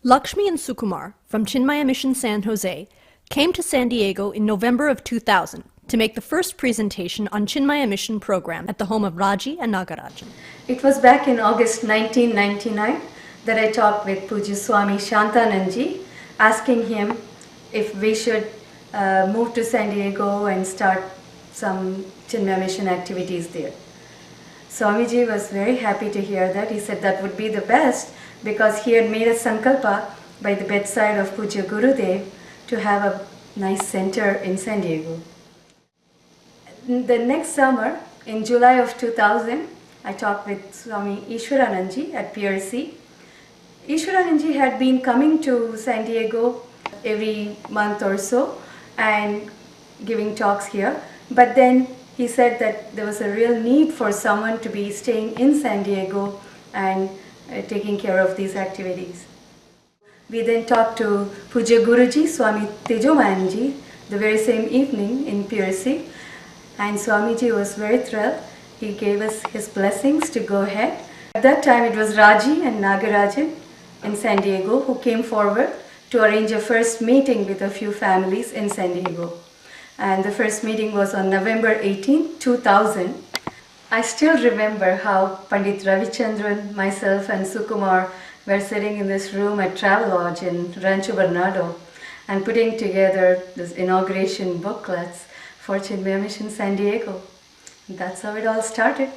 Lakshmi and Sukumar from Chinmaya Mission San Jose came to San Diego in November of 2000 to make the first presentation on Chinmaya Mission program at the home of Raji and Nagarajan. It was back in August 1999 that I talked with Pujya Swami Shantanandji, asking him if we should move to San Diego and start some Chinmaya Mission activities there. Swamiji was very happy to hear that. He said that would be the best because he had made a sankalpa by the bedside of Pujya Gurudev to have a nice center in San Diego. The next summer, in July of 2000, I talked with Swami Ishwaranandji at PRC. Ishwaranandji had been coming to San Diego every month or so and giving talks here, but then he said that there was a real need for someone to be staying in San Diego and taking care of these activities. We then talked to Pujya Guruji, Swami Tejomayanji, the very same evening in PRC, and Swamiji was very thrilled. He gave us his blessings to go ahead. At that time it was Raji and Nagarajan in San Diego who came forward to arrange a first meeting with a few families in San Diego. And the first meeting was on November 18, 2000. I still remember how Pandit Ravichandran, myself and Sukumar were sitting in this room at Travelodge in Rancho Bernardo and putting together this inauguration booklets for Chinmaya Mission San Diego. And that's how it all started.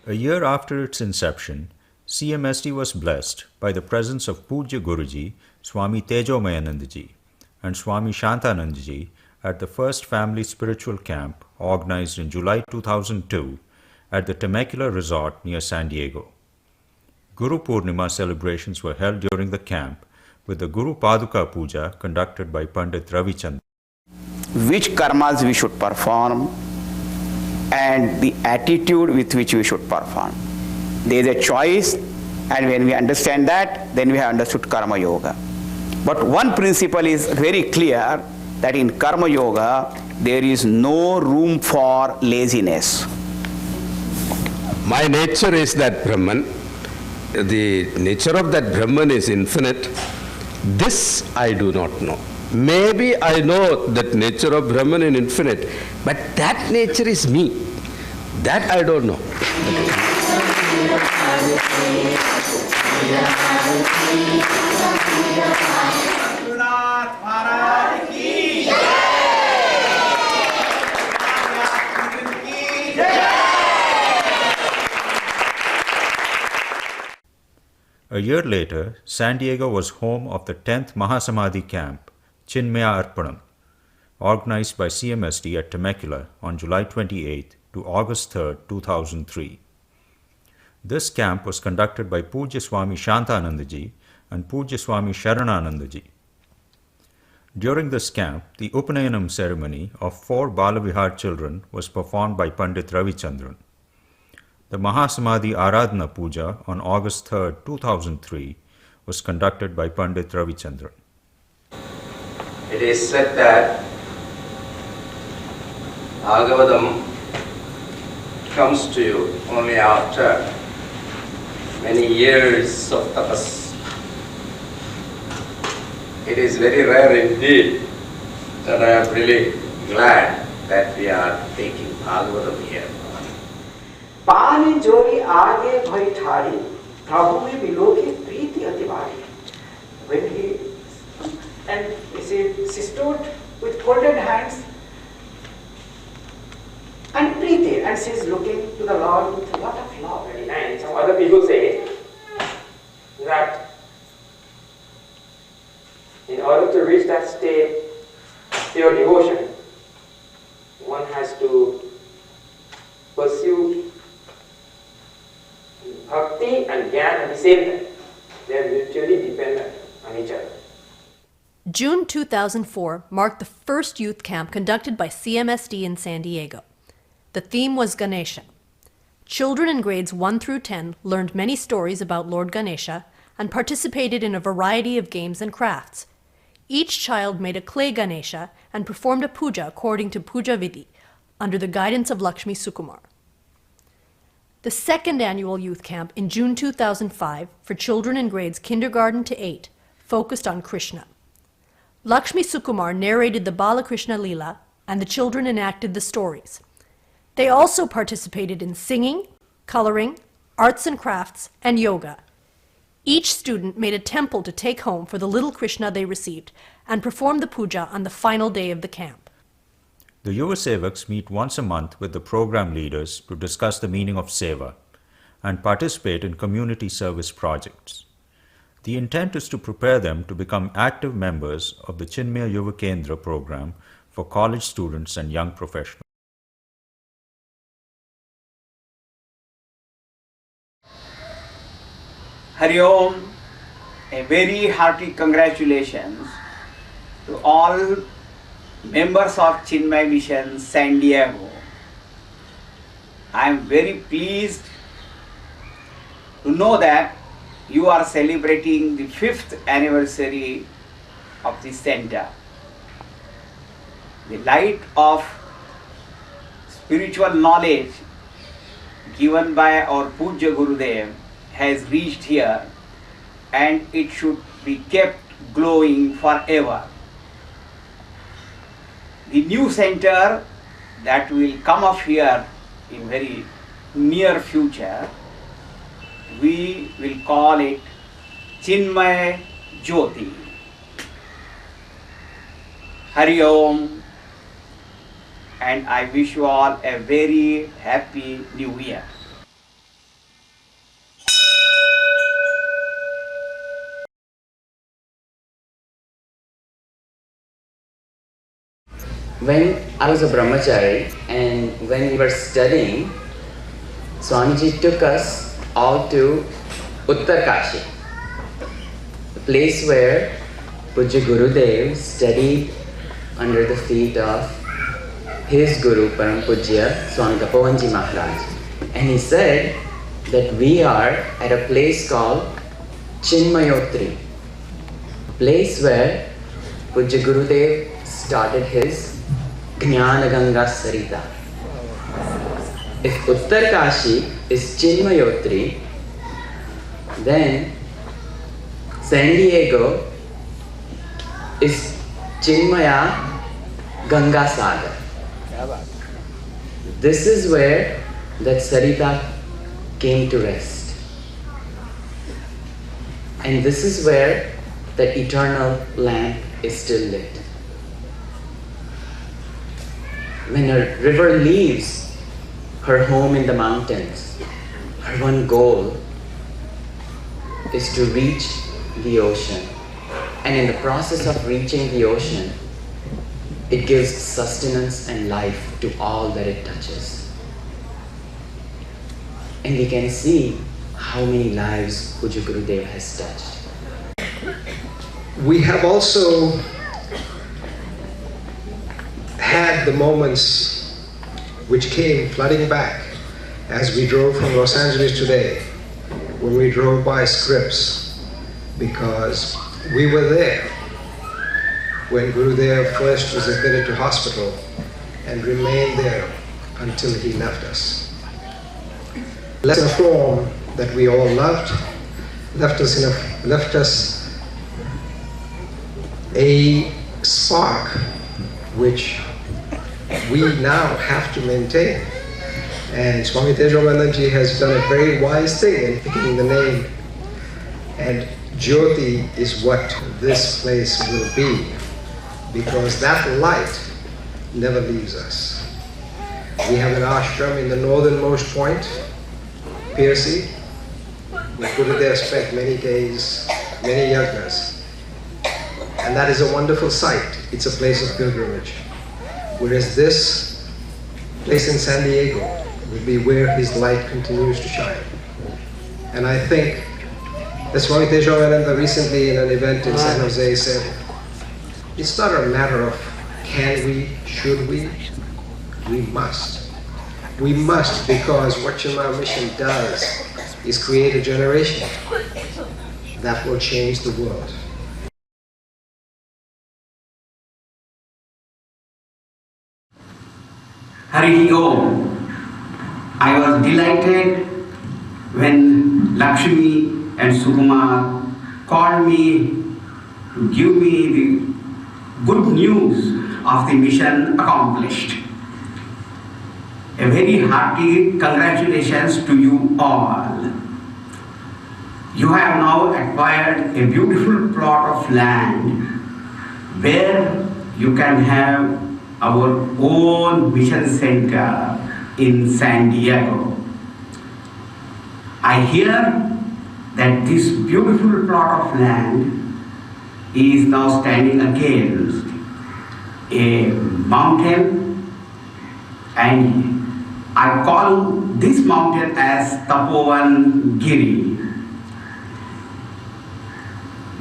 A year after its inception, CMSD was blessed by the presence of Pujya Guruji, Swami Tejomayanandaji, and Swami Shantanandji at the first family spiritual camp organized in July 2002 at the Temecula Resort near San Diego. Guru Purnima celebrations were held during the camp with the Guru Paduka Puja conducted by Pandit Ravichandran. Which karmas we should perform and the attitude with which we should perform. There is a choice, and when we understand that, then we have understood Karma Yoga. But one principle is very clear, that in Karma Yoga, there is no room for laziness. My nature is that Brahman. The nature of that Brahman is infinite. This I do not know. Maybe I know that nature of Brahman is infinite, but that nature is me. That I don't know. A year later, San Diego was home of the 10th Mahasamadhi camp, Chinmaya Arpanam, organized by CMSD at Temecula on July 28 to August 3, 2003. This camp was conducted by Pujya Swami Shantanandaji and Pujya Swami Sharananandaji. During this camp, the Upanayanam ceremony of 4 Balavihar children was performed by Pandit Ravichandran. The Mahasamadhi Aradhana Puja on August 3, 2003 was conducted by Pandit Ravichandran. It is said that Bhagavatam comes to you only after many years of tapas. It is very rare indeed, and I am really glad that we are taking Bhagavatam here. पानी जोरी आगे भई ठाड़ी प्रभु में विलोकी प्रीति अति भारी. When she stood with folded hands and Preeti, and she is looking to the Lord with a lot of love. And some other people say that in order to reach that state of pure devotion, one has to pursue bhakti and jnana at the same time. They are mutually dependent on each other. June 2004 marked the first youth camp conducted by CMSD in San Diego. The theme was Ganesha. Children in grades 1 through 10 learned many stories about Lord Ganesha and participated in a variety of games and crafts. Each child made a clay Ganesha and performed a puja according to Puja Vidhi, under the guidance of Lakshmi Sukumar. The second annual youth camp in June 2005 for children in grades kindergarten to 8 focused on Krishna. Lakshmi Sukumar narrated the Balakrishna Leela and the children enacted the stories. They also participated in singing, coloring, arts and crafts, and yoga. Each student made a temple to take home for the little Krishna they received and performed the puja on the final day of the camp. The Yuva Sevaks meet once a month with the program leaders to discuss the meaning of seva and participate in community service projects. The intent is to prepare them to become active members of the Chinmaya Yuva Kendra program for college students and young professionals. Hari Om, a very hearty congratulations to all members of Chinmaya Mission San Diego. I am very pleased to know that you are celebrating the 5th anniversary of the center. The light of spiritual knowledge given by our Pujya Gurudev has reached here and it should be kept glowing forever. The new center that will come up here in very near future, we will call it Chinmaya Jyoti. Hari Om, and I wish you all a very happy new year. When I was a brahmachari and when we were studying, Swamiji took us all to Uttarkashi, the place where Pujya Gurudev studied under the feet of his Guru Param Pujya Swami Tapovanji Maharaj. And he said that we are at a place called Chinmayotri, a place where Pujya Gurudev started his Jnana Ganga Sarita. If Uttarkashi is Chinmayotri, then San Diego is Chinmaya Ganga Sagar. This is where that Sarita came to rest. And this is where the eternal lamp is still lit. When a river leaves her home in the mountains, her one goal is to reach the ocean. And in the process of reaching the ocean, it gives sustenance and life to all that it touches. And we can see how many lives Pujya Gurudev has touched. We have also had the moments which came flooding back as we drove from Los Angeles today, when we drove by Scripps, because we were there when Gurudev first was admitted to hospital and remained there until he left us. Lesson form that we all loved, left us a spark which we now have to maintain. And Swami Tejavanandaji has done a very wise thing in picking the name. And Jyoti is what this place will be, because that light never leaves us. We have an ashram in the northernmost point, Piercy, where Gurudev spent many days, many yajnas. And that is a wonderful site. It's a place of pilgrimage. Whereas this place in San Diego will be where his light continues to shine. And I think that Swami Tejavananda recently in an event in San Jose said, it's not a matter of can we, should we must. We must, because what Chinmaya Mission does is create a generation that will change the world. Hari Om. I was delighted when Lakshmi and Sukumar called me to give me the good news of the mission accomplished. A very hearty congratulations to you all. You have now acquired a beautiful plot of land where you can have our own mission center in San Diego. I hear that this beautiful plot of land is now standing against a mountain, and I call this mountain as Tapovan Giri.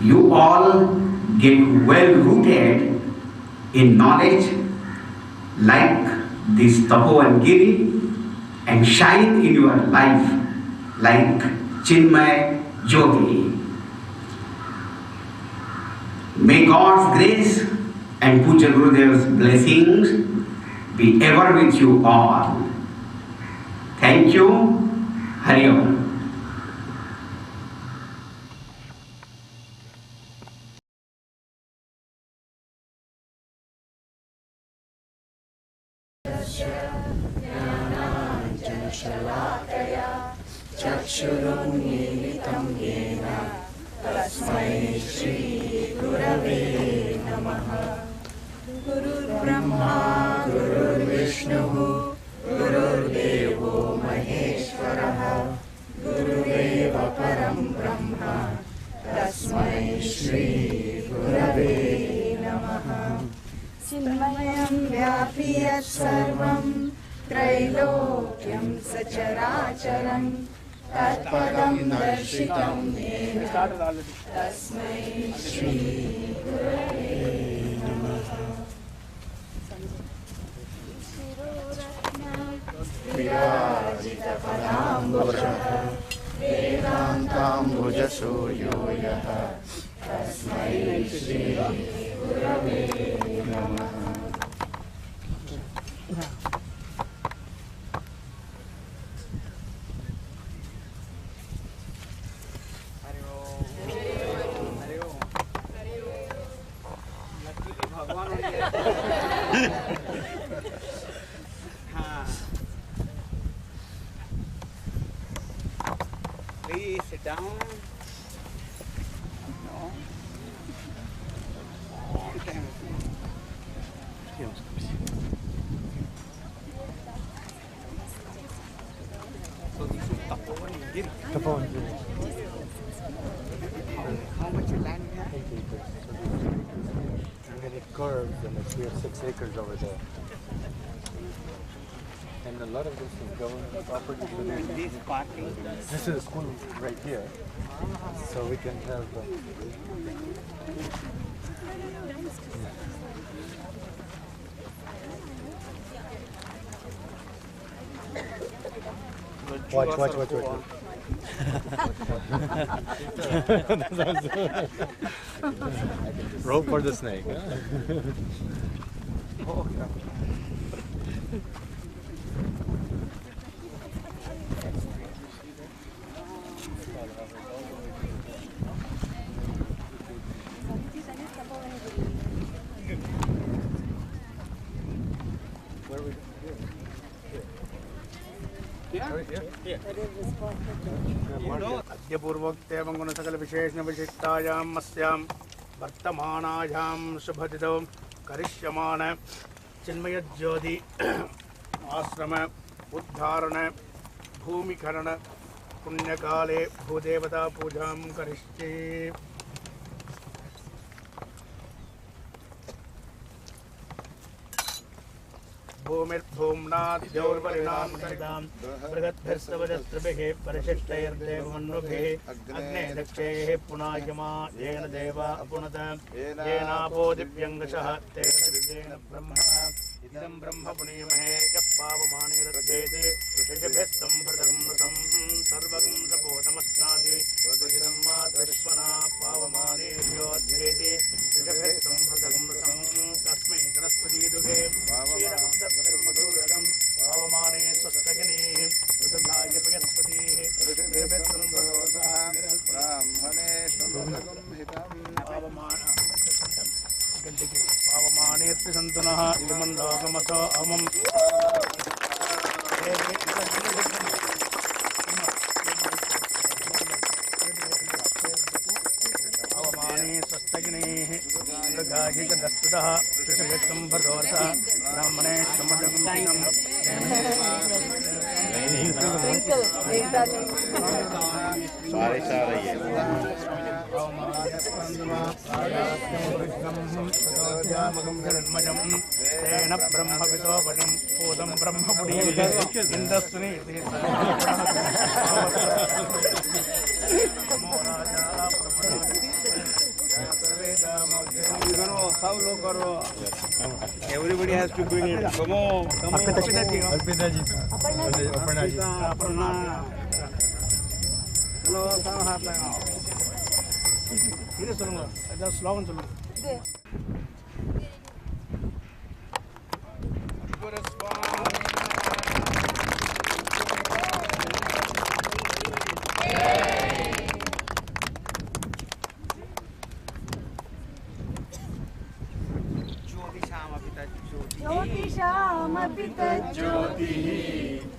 You all get well rooted in knowledge like this Tapovan Giri and shine in your life like Chinmay Jyoti. May God's grace and Puja Gurudev's blessings be ever with you all. Thank you. Hari Om. चक्षुरुन्मीलितं येन तस्मै श्री गुरवे नमः। गुरुर्ब्रह्मा गुरुर्विष्णुः गुरुर्देवो महेश्वरः गुरुरेव परं ब्रह्म तस्मै श्री गुरवे नमः। चिन्मयं व्यापि यत्सर्वं त्रैलोक्यं सचराचरं तत्पदं दर्शितं येन तस्मै श्री गुरवे नमः। विराजितपदाम्बुजः वेदान्ताम्बुजसूर्यो यः तस्मै श्री गुरवे नमः। Please sit down. No. So this is Tapovan Giri. Tapovan Giri. How much land you have? 8 acres. And it curves, and we have 6 acres over there. And a lot of this is government property. This parking. This is a school right here, so we can have. Watch. Rope for the snake. Huh? Oh, yeah. अद्यपूर्वोक्तेवं गुणसकलविशेषणविशिष्टायां अस्यां वर्तमानायां शुभतिथौ करिष्यमाण चिन्मयज्योति आश्रम उद्धारण भूमिखनन पुण्यकाले भूदेवता पूजां करिष्ये। भूमिर्भूम्नाद्यौर्वरिणां सरितां बृहद्भिस्तवजस्त्रभिः परिशिष्टैर्देवमन्वभिः अग्ने दक्षैः पुनायमा येन देवा अपुनत येनापो दिव्यङ्गशः तेन दिव्येन ब्रह्मणः इदं ब्रह्म पुनीमहे यः पावमानेरध्येते ऋषिभिः सम्भृतं रसं सर्वगं सपोतमस्नाति स्वजितं मातरिश्वना पावमानेभ्योऽध्येते ऋषिभिः सम्भृतं रसं तस्मै सरस्वती दुहे मधुरकं पावमाने स्वस्तगिनीः ऋतुधाय पयस्पतिः सन्तुनः इमं लोकमथो अमम् अवमाने स्वस्तगिनेः मृगाहिकदस्तुतः ऋषभित्वं भगवतः ब्राह्मणे तेन ब्रह्मविदोपजं पूतं ब्रह्मपुरीः इन्दस्विनीति Everybody has to bring it. Come on. Arpita ji. Aparna ji. Hello, come हाथ लगाओ. इधर सुनूंगा. इधर स्लोगन सुनूंगा. ज्योतिषामपि तज्ज्योतिः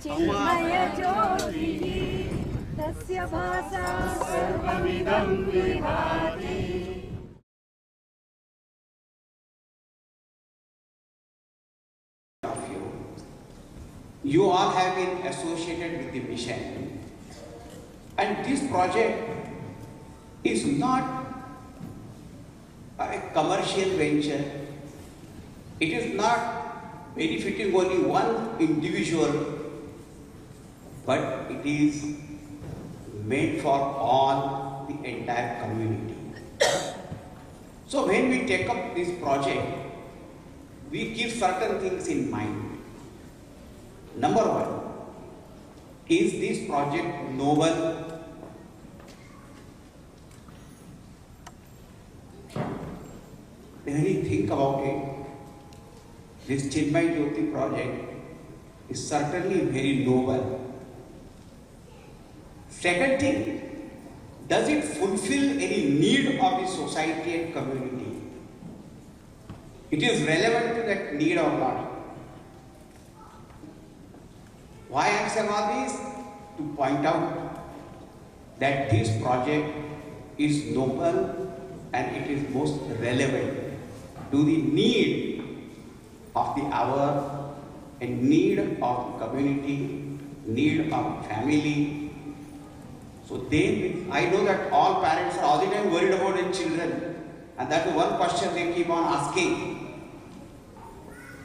चिन्मयज्योतिः तस्य भासा सर्वमिदं विभाति. You all have been associated with the mission, and this project is not a commercial venture. It is not benefiting only one individual, but it is made for all, the entire community. So when we take up this project, we keep certain things in mind. Number one, is this project noble? When you think about it, this Chinmay Jyoti project is certainly very noble. Second thing, does it fulfill any need of the society and community? It is relevant to that need or not? Why I am saying all this? To point out that this project is noble and it is most relevant to the need of the hour and need of community, need of family. So I know that all parents are all the time worried about their children, and that's one question they keep on asking.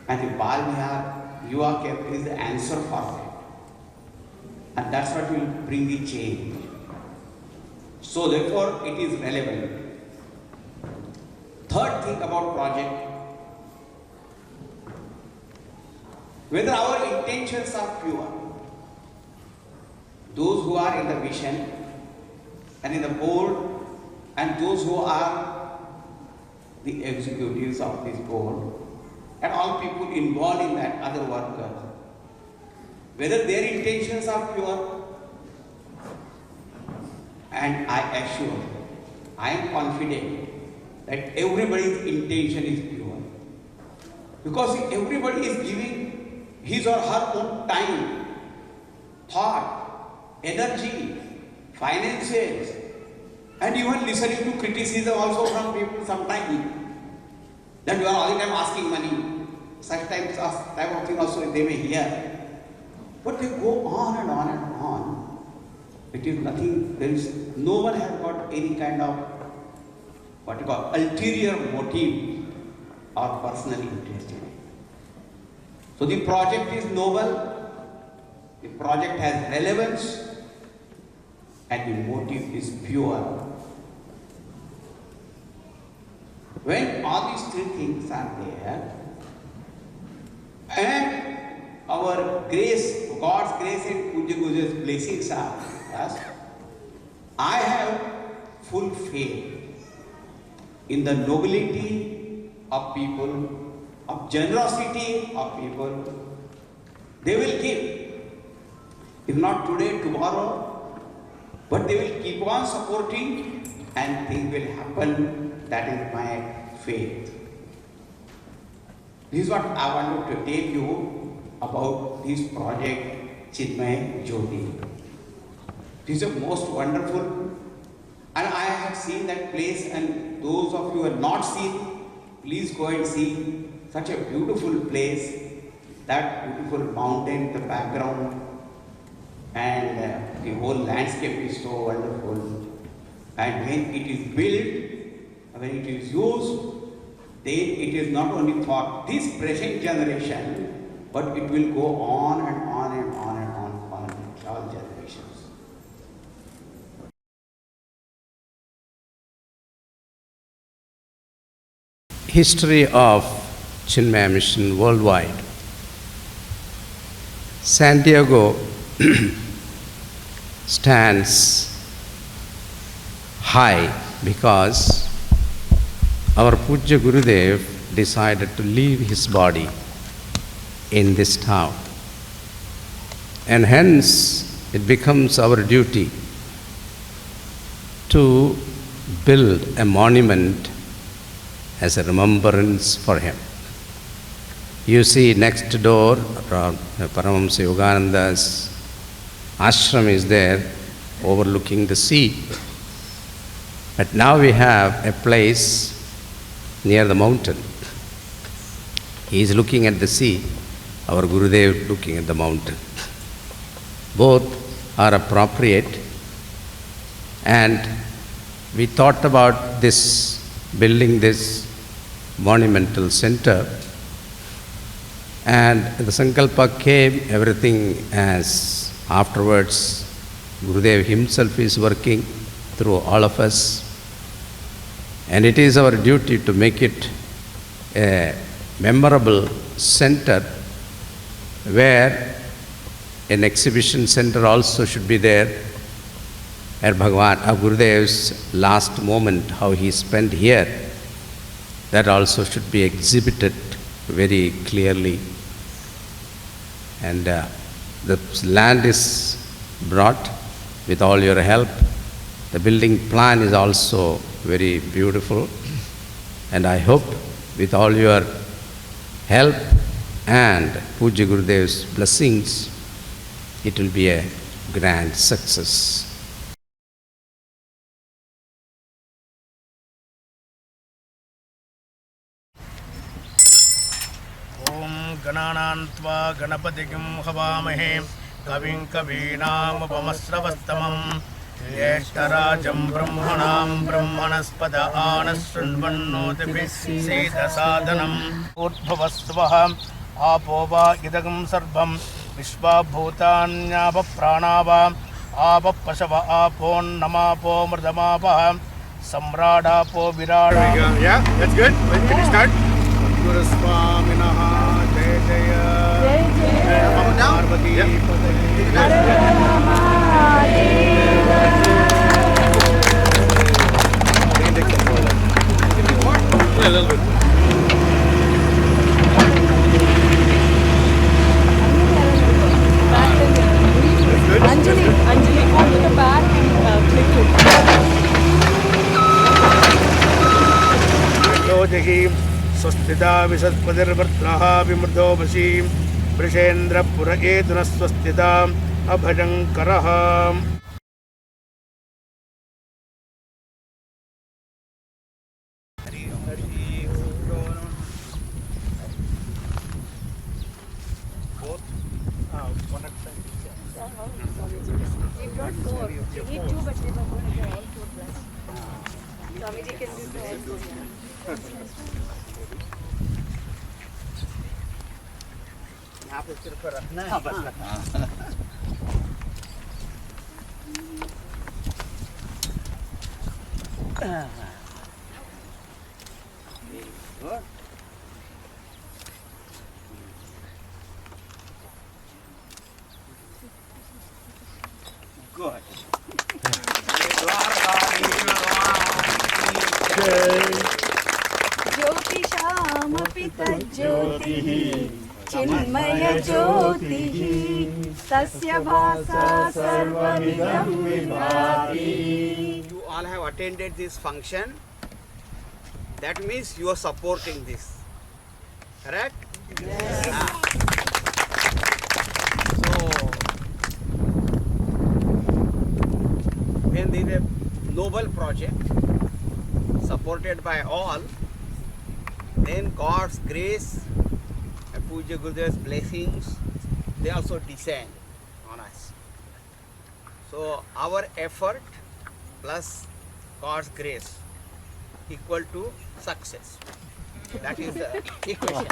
And the Bal Vihar Yuva Camp is the answer for that. And that's what will bring the change. So therefore it is relevant. Third thing about project, whether our intentions are pure. Those who are in the mission and in the board and those who are the executives of this board and all people involved in that, other workers, whether their intentions are pure, and I assure, I am confident that everybody's intention is pure. Because if everybody is giving his or her own time, thought, energy, finances, and even listening to criticism also from people sometimes, that you are all the time asking money. Such type of thing also they may hear. But they go on and on and on. It is nothing, no one has got any kind of what you call ulterior motive or personal interest in it. So the project is noble, the project has relevance, and the motive is pure. When all these three things are there, and our grace, God's grace and Puja Guja's blessings are with us, I have full faith in the nobility of people, of generosity of people. They will give, if not today, tomorrow, but they will keep on supporting and things will happen. That is my faith. This is what I wanted to tell you about this project Chinmaya Jyoti. It is a most wonderful, and I have seen that place, and those of you who have not seen, please go and see. Such a beautiful place, that beautiful mountain, the background, and the whole landscape is so wonderful. And when it is built, when it is used, then it is not only for this present generation, but it will go on and on and on and on all generations. History of Chinmaya Mission worldwide. San Diego stands high because our Pujya Gurudev decided to leave his body in this town. And hence it becomes our duty to build a monument as a remembrance for him. You see next door, Paramahamsa Yogananda's ashram is there overlooking the sea. But now we have a place near the mountain. He is looking at the sea, our Gurudev looking at the mountain. Both are appropriate, and we thought about this, building this monumental center, and the Sankalpa came, everything as afterwards Gurudev himself is working through all of us, and it is our duty to make it a memorable center where an exhibition center also should be there, where Bhagavan, our Gurudev's last moment, how he spent here, that also should be exhibited very clearly. And the land is brought with all your help. The building plan is also very beautiful, and I hope with all your help and Pujya Gurudev's blessings, it will be a grand success. गणानान्त्वा गणपतिं हवामहे कविं कवीनामुपमस्रवस्तमं ज्येष्ठराजं ब्रह्मणां ब्रह्मणस्पद आनशृण्वन्नोतिभिः सीदसादनम् उद्भवस्वः आपो वा इदगं सर्वं विश्वाभूतान्यापप्राणावा आपपशव आपोन्नमापो मृदमापः सम्राडापो विराड. Yeah, that's good. Can you start? Guru Swaminaha Jai Jaya Jai Parvati a little bit. Anjali, go to the back and click it. स्वस्तिता विसत्पतिर्वृत्रः विमृतो वशी वृषेन्द्रपुर एतुनः स्वस्तिता अभयङ्करः. यहाँ पे सिर्फ रखना है बस रखना. Good. ज्योतिषामपि तज्ज्योतिः चिन्मय ज्योतिः तस्य भासा सर्वमिदं विभाति. You all have attended this function. That means you are supporting this. Correct? Yeah. So, when there is a noble project supported by all, then God's grace and Puja Gurudev's blessings, they also descend on us. So our effort plus God's grace equal to success. That is the equation.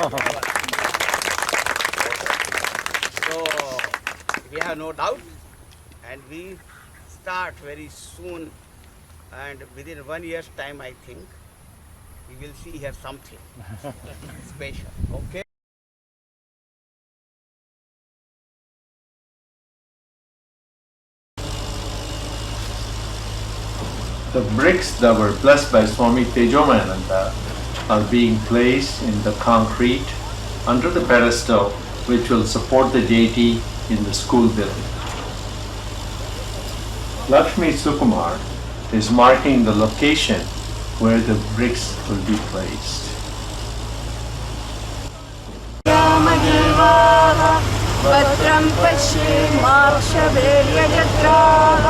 So we have no doubt, and we start very soon, and within 1 year's time, I think, we will see here something special. Okay? The bricks that were blessed by Swami Tejomayananda are being placed in the concrete under the pedestal which will support the deity in the school building. Lakshmi Sukumar is marking the location where the bricks will be placed. भद्रं पश्येमाक्षवेर्यजत्राः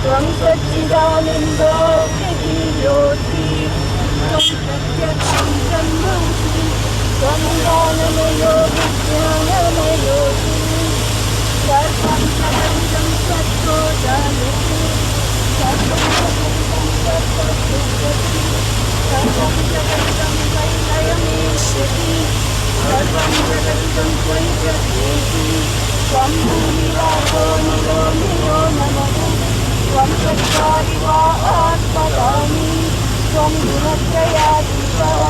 त्वं सच्चिदानन्दो ज्योति त्वं प्रत्यक्षं ब्रह्मासि त्वं ज्ञानमयो विज्ञानमयोऽसि सर्वं सदन्तं सत्तो जानति सर्वं सदन्तं सत्तुभ्यति सर्वं जगन्तं वैलयमेष्यति सर्वं जगन्तं त्वयि जगेति त्वं भूमिरापो निलो निलो नमः त्वं चत्वारिवा आत्मदानि त्वं गुणत्रयात्मकः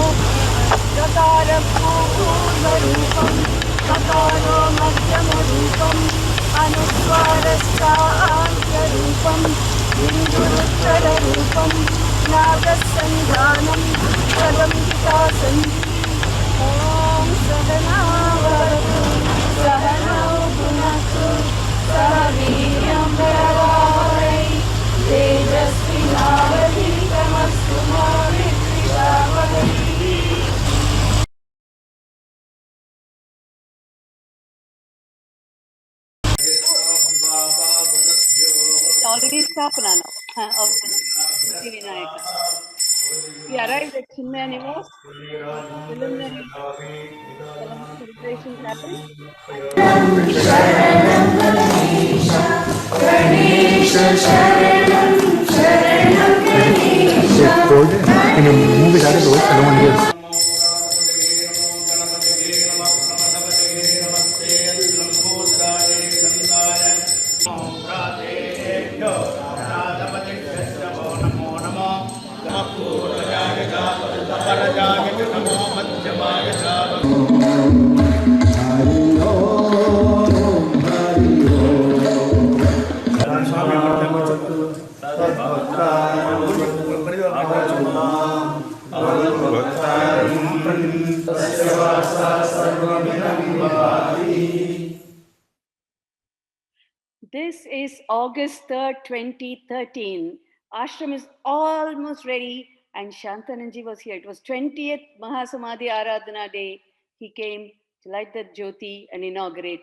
प्रकारपूर्वरूपं प्रकारो मध्यमरूपम् अनुस्वारस्तान्तरूपं बिन्दुरुत्तररूपं नागसन्धानं प्रलम्बितासन्धि ॐ सहनावतु सहनौ भुनक्तु सह वीर्यं करवावहै तेजस्विनावधीतमस्तु मा विद्विषावहै already Sthapana now of Siddhi Vinayaka. We arrived at Chinmaya Nivas. Preliminary celebrations happened. Can you move it out of the way? I don't want to hear. This is August 3rd, 2013. Ashram is almost ready and Shantananji was here. It was 20th Mahasamadhi Aradhana Day. He came to light the Jyoti and inaugurate.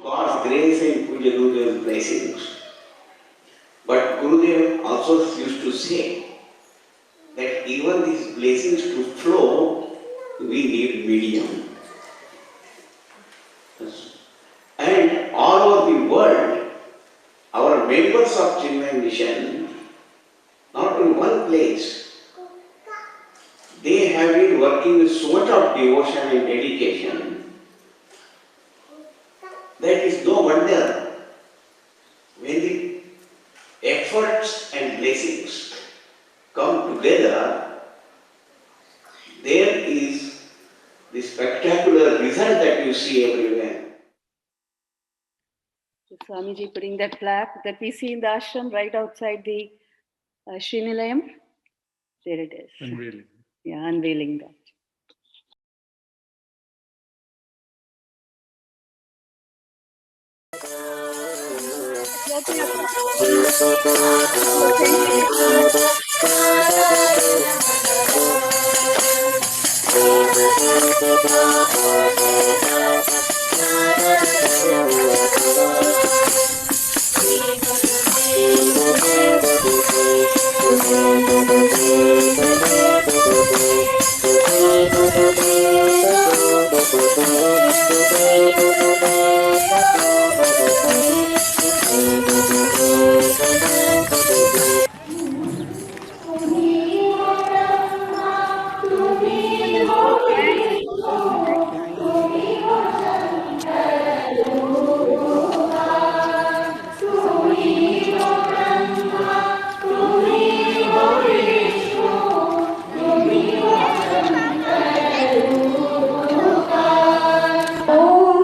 God's grace and Puja Gurudev's blessings. But Gurudev also used to say that even these blessings to flow, we need medium. And all over the world, our members of Chinmaya Mission, not in one place, they have been working with so much of devotion and dedication that is no wonder when the efforts and blessings come together, there is the spectacular result that you see everywhere. So Swamiji putting that plaque that we see in the ashram right outside the Srinilayam. There it is. Unveiling. Yeah, unveiling that.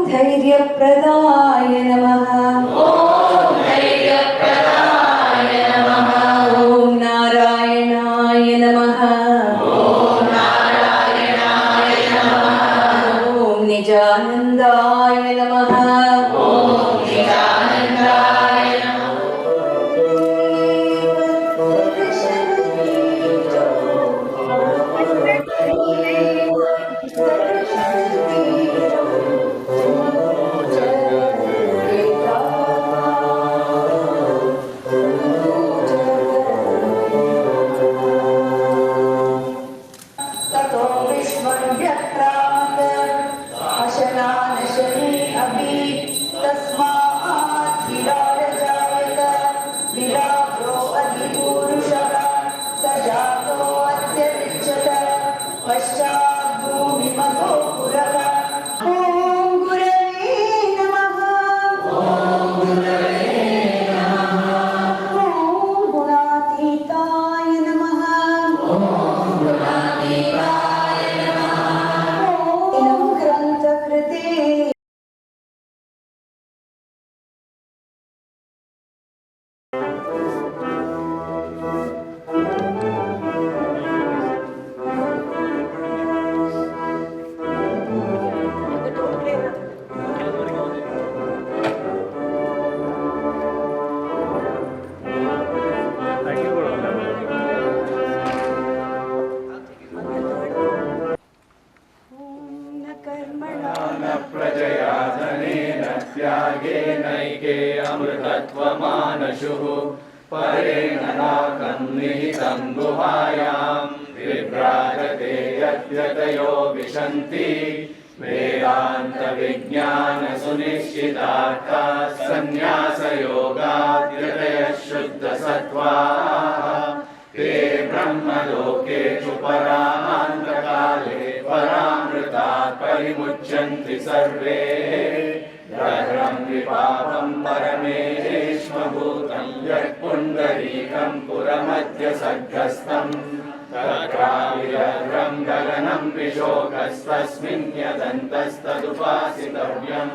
धैर्यप्रदाय नमः। ॐ धैर्यप्रदाय नमः। ॐ नारायणाय नमः। ॐ नारायणाय नमः। ॐ निजानन्दाय नमः। ॐ निजानन्दाय नमः। त्यागेनैके अमृतत्वमानशुः परेण नाकं निहितं गुहायां विभ्राजते यद्यतयो विशन्ति वेदान्तविज्ञानसुनिश्चितार्थाः सन्न्यासयोगाद्यतयः शुद्धसत्त्वाः ते ब्रह्मलोकेषु परान्तकाले परामृतात् परिमुच्यन्ति सर्वे भद्रं विपापं परमेश्वभूतं यत्पुण्डरीकं पुरमद्य सद्गस्तं तत्राविरग्रं गगनं विशोकस्तस्मिन् यदन्तस्तदुपासितव्यम्।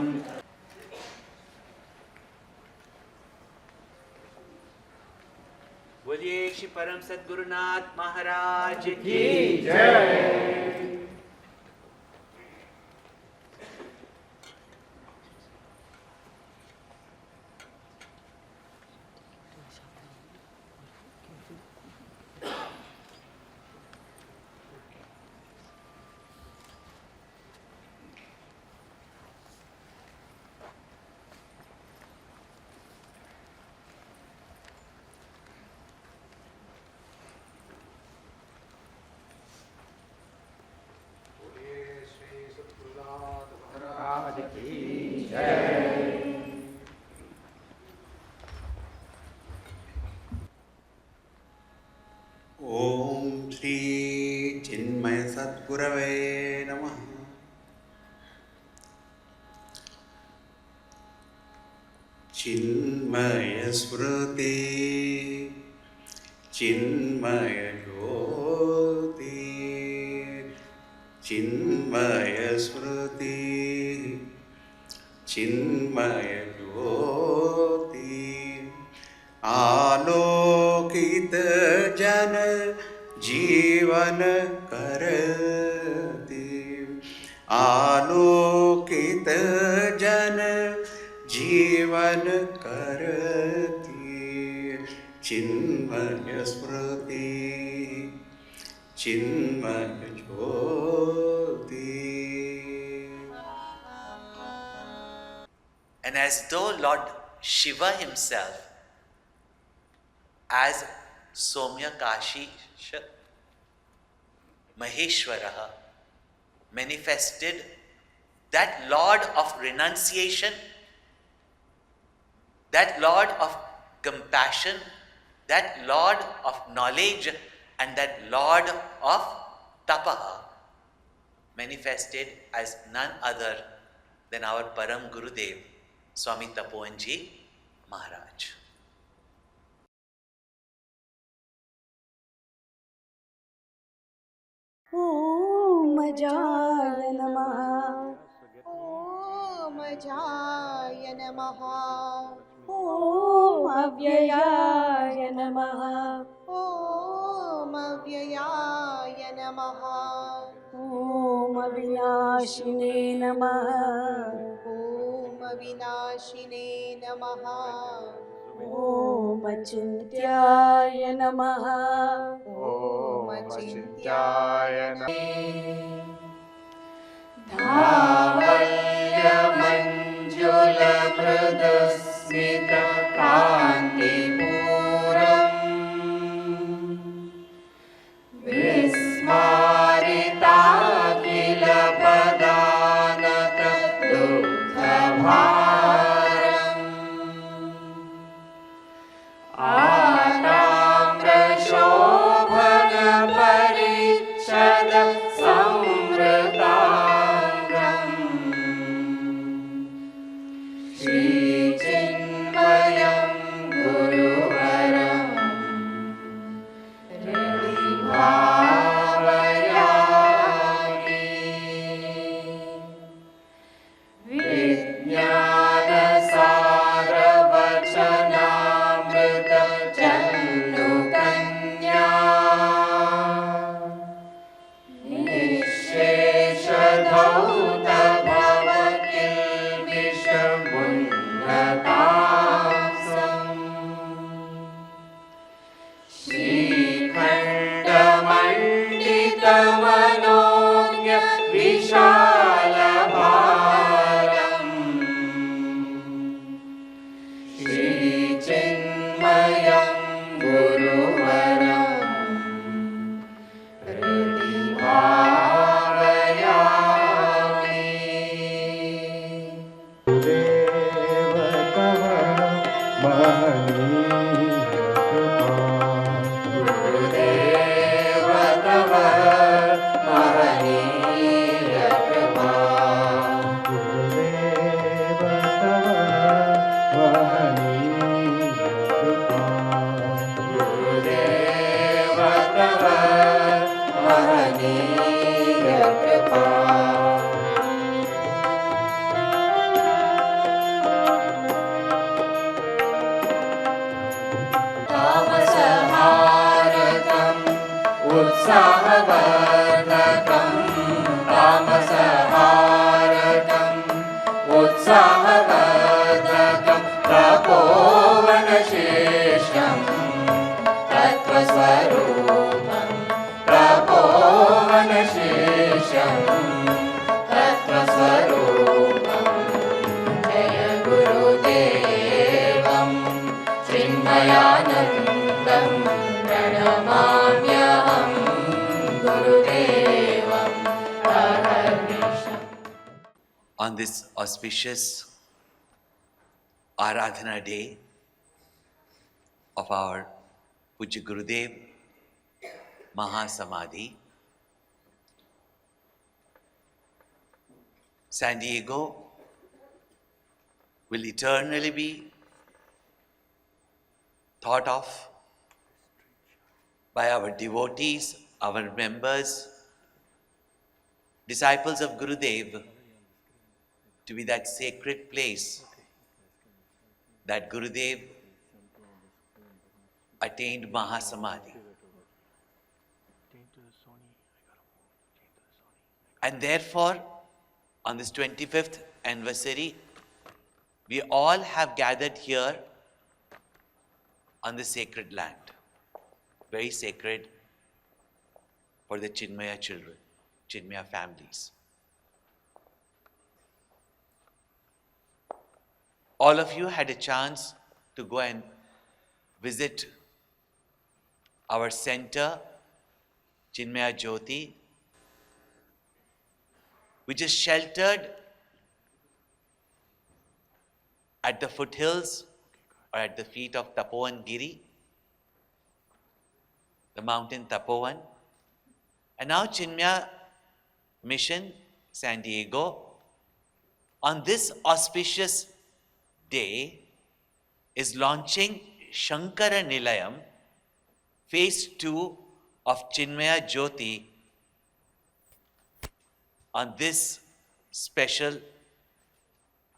बोलिए श्री परम सद्गुरुनाथ महाराज की जय। Sadgurave Namah. Chinmaya Smriti, Chinmaya Jyoti, Chinmaya Smriti, Chinmaya Jyoti, Alokita Jana Jivan Karati, Alokita Jana Jivan Karati, Chinmaya Smriti, Chinmaya Jyoti. And as though Lord Shiva himself, as Somyakashi Maheshwaraha, manifested that Lord of renunciation, that Lord of compassion, that Lord of knowledge, and that Lord of tapaha, manifested as none other than our Param Gurudev, Swami Tapovanji Maharaj. Om Ajaya Namaha. Om Ajaya Namaha. Om Avyayaya Namaha. Om Avyayaya Namaha. Om Avinashine Namaha. Om Avinashine Namaha. Om Achintyaya Namaha. Om Achintyaya Namaha. धावल्य मंजुल मृदुस्मित कान्तिपूरम् विस्मारिताखिल पदानत दुग्धभारम् आताम्रशोभन परिच्छद संवृताङ्गम् श्रीचिन्मयं गुरुवरम् हृदि भावयामि। विज्ञानसारवचनामृत जन्नुकन्या निःशेषधौत भवकिल्बिषमुन्नतासम् श्रीखण्डमण्डितमनोज्ञ विशालभारम् श्रीचिन्मयं गुरुवरम् हृदि भावयामि। देव तव महनीय कृपा। गुरुदेव तव महनीय कृपा। गुरुदेव तव महनीय कृपा। गुरुदेव तव महनीय कृपा। तामसहारकम् उत्साहवर्धकम् तामसहारकम् उत्साहवर्धकम् तपोवनशेषम् तत्त्वस्वरूपम् तपोवनशेषम् तत्त्वस्वरूपम् जय गुरुदेवम् चिन्मयानन्दम् प्रणमाम्यहम् गुरुदेवम् अहर्निशम्। On this auspicious Aradhana day of our Pujya Gurudev Mahasamadhi, San Diego will eternally be thought of by our devotees, our members, disciples of Gurudev, to be that sacred place that Gurudev attained Mahasamadhi. And therefore, on this 25th anniversary, we all have gathered here on the sacred land, very sacred for the Chinmaya children, Chinmaya families. All of you had a chance to go and visit our center, Chinmaya Jyoti, which is sheltered at the foothills or at the feet of Tapovan Giri, the mountain Tapovan. And now Chinmaya Mission, San Diego, on this auspicious day is launching Shankara Nilayam, phase 2 of Chinmaya Jyoti on this special,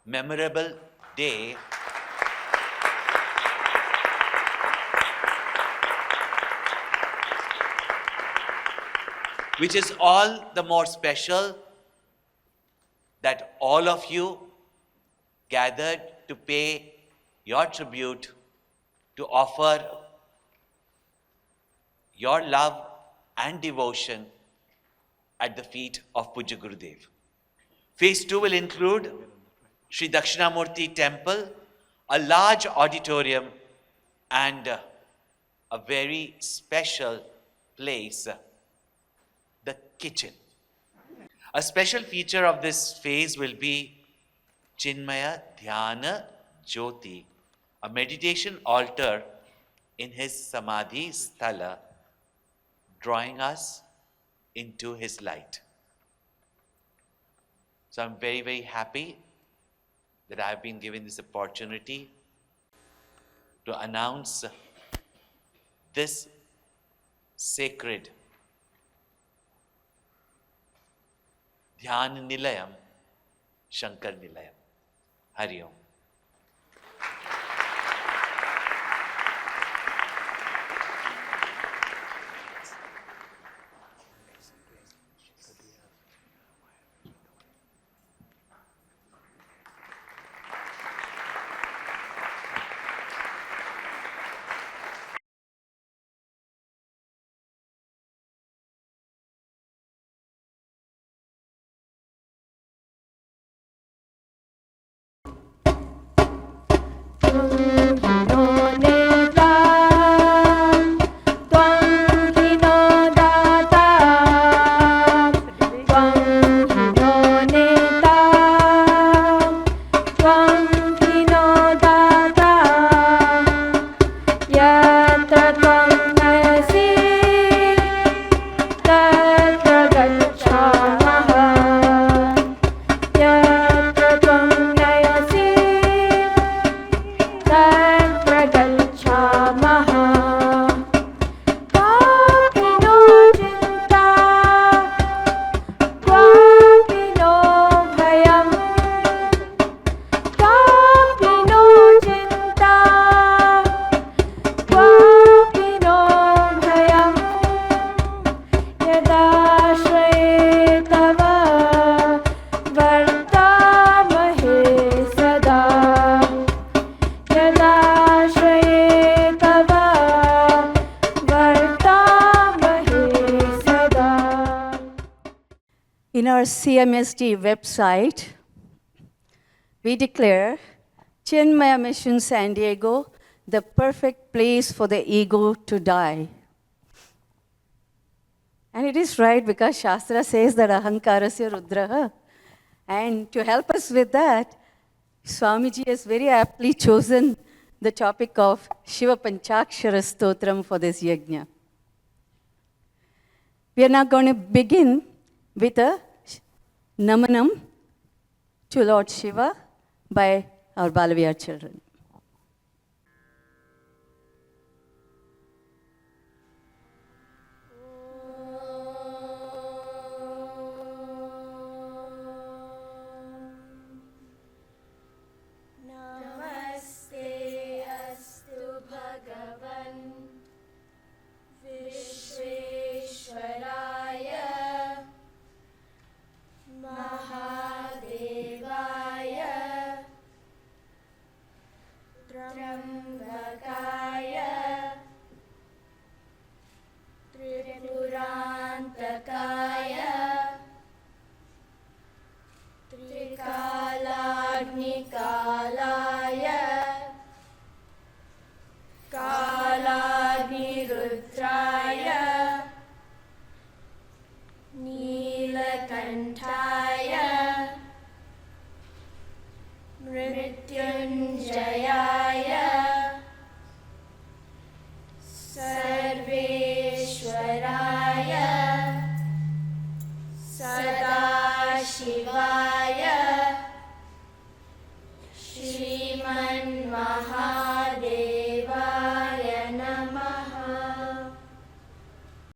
memorable day. Which is all the more special that all of you gathered to pay your tribute, to offer your love and devotion at the feet of Pujya Gurudev. Phase 2 will include Sri Dakshinamurti Temple, a large auditorium, and a very special place, the kitchen. A special feature of this phase will be Chinmaya Dhyana Jyoti, a meditation altar in his Samadhi Sthala, drawing us into his light. So I'm very, very happy that I've been given this opportunity to announce this sacred Dhyan Nilayam, Shankar Nilayam. Hari Om. In our CMSD website, we declare Chinmaya Mission San Diego the perfect place for the ego to die. And it is right because Shastra says that ahankarasya rudraha. And to help us with that, Swamiji has very aptly chosen the topic of Shiva Panchakshara Stotram for this yajna. We are now going to begin with a namanam to Lord Shiva by our Balavihar children. Namaste astu Bhagavan Vishveshwaraya Mahadevaya Trambakaya Tripurantakaya Trikalarnikalaya Kalanirudraya